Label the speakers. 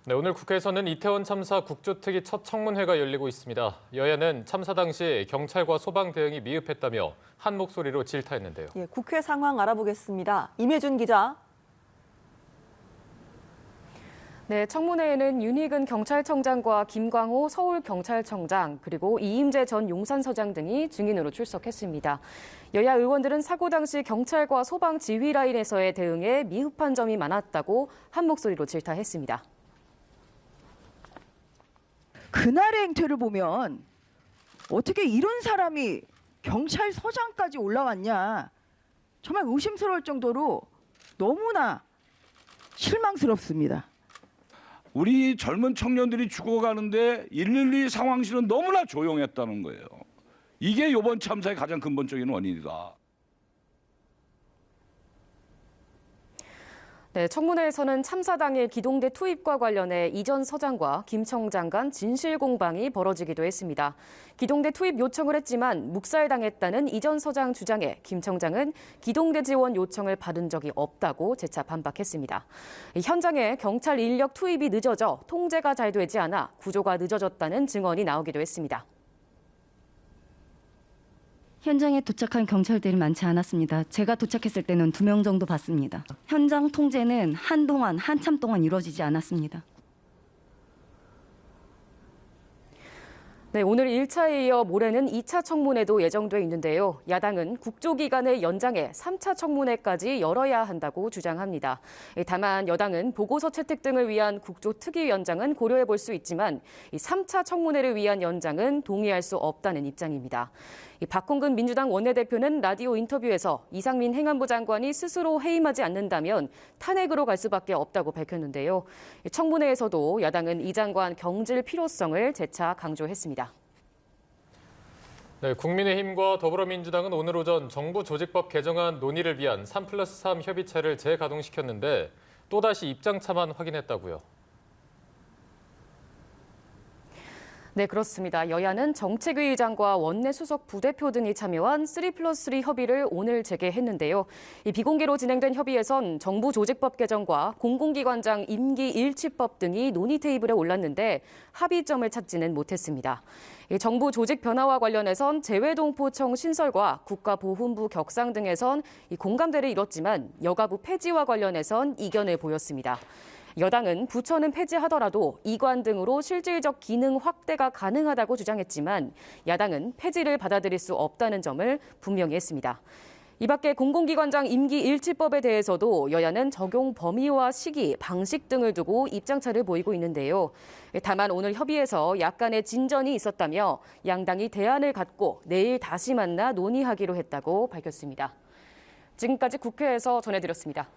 Speaker 1: 네, 오늘 국회에서는 이태원 참사 국조특위 첫 청문회가 열리고 있습니다. 여야는 참사 당시 경찰과 소방 대응이 미흡했다며 한 목소리로 질타했는데요.
Speaker 2: 예, 국회 상황 알아보겠습니다. 임혜준 기자.
Speaker 3: 네, 청문회에는 윤희근 경찰청장과 김광호 서울경찰청장 그리고 이임재 전 용산서장 등이 증인으로 출석했습니다. 여야 의원들은 사고 당시 경찰과 소방 지휘 라인에서의 대응에 미흡한 점이 많았다고 한 목소리로 질타했습니다.
Speaker 4: 그날의 행태를 보면 어떻게 이런 사람이 경찰서장까지 올라왔냐. 정말 의심스러울 정도로 너무나 실망스럽습니다.
Speaker 5: 우리 젊은 청년들이 죽어가는데 112 상황실은 너무나 조용했다는 거예요. 이게 이번 참사의 가장 근본적인 원인이다.
Speaker 3: 네, 청문회에서는 참사 당일 기동대 투입과 관련해 이 전 서장과 김 청장 간 진실 공방이 벌어지기도 했습니다. 기동대 투입 요청을 했지만 묵살당했다는 이 전 서장 주장에 김 청장은 기동대 지원 요청을 받은 적이 없다고 재차 반박했습니다. 현장에 경찰 인력 투입이 늦어져 통제가 잘 되지 않아 구조가 늦어졌다는 증언이 나오기도 했습니다.
Speaker 6: 현장에 도착한 경찰들이 많지 않았습니다. 제가 도착했을 때는 2명 정도 봤습니다. 현장 통제는 한참 동안 이루어지지 않았습니다.
Speaker 3: 네, 오늘 1차에 이어 모레는 2차 청문회도 예정돼 있는데요. 야당은 국조기간을 연장해 3차 청문회까지 열어야 한다고 주장합니다. 다만 여당은 보고서 채택 등을 위한 국조특위 연장은 고려해 볼 수 있지만 3차 청문회를 위한 연장은 동의할 수 없다는 입장입니다. 박홍근 민주당 원내대표는 라디오 인터뷰에서 이상민 행안부 장관이 스스로 해임하지 않는다면 탄핵으로 갈 수밖에 없다고 밝혔는데요. 청문회에서도 야당은 이 장관 경질 필요성을 재차 강조했습니다.
Speaker 1: 네, 국민의힘과 더불어민주당은 오늘 오전 정부 조직법 개정안 논의를 위한 3+3 협의체를 재가동시켰는데 또다시 입장차만 확인했다고요.
Speaker 3: 네, 그렇습니다. 여야는 정책위 의장과 원내 수석 부대표 등이 참여한 3+3 협의를 오늘 재개했는데요. 이 비공개로 진행된 협의에선 정부 조직법 개정과 공공기관장 임기 일치법 등이 논의 테이블에 올랐는데 합의점을 찾지는 못했습니다. 이 정부 조직 변화와 관련해선 재외동포청 신설과 국가보훈부 격상 등에선 이 공감대를 이뤘지만 여가부 폐지와 관련해선 이견을 보였습니다. 여당은 부처는 폐지하더라도 이관 등으로 실질적 기능 확대가 가능하다고 주장했지만 야당은 폐지를 받아들일 수 없다는 점을 분명히 했습니다. 이 밖에 공공기관장 임기 일치법에 대해서도 여야는 적용 범위와 시기, 방식 등을 두고 입장차를 보이고 있는데요. 다만 오늘 협의에서 약간의 진전이 있었다며 양당이 대안을 갖고 내일 다시 만나 논의하기로 했다고 밝혔습니다. 지금까지 국회에서 전해드렸습니다.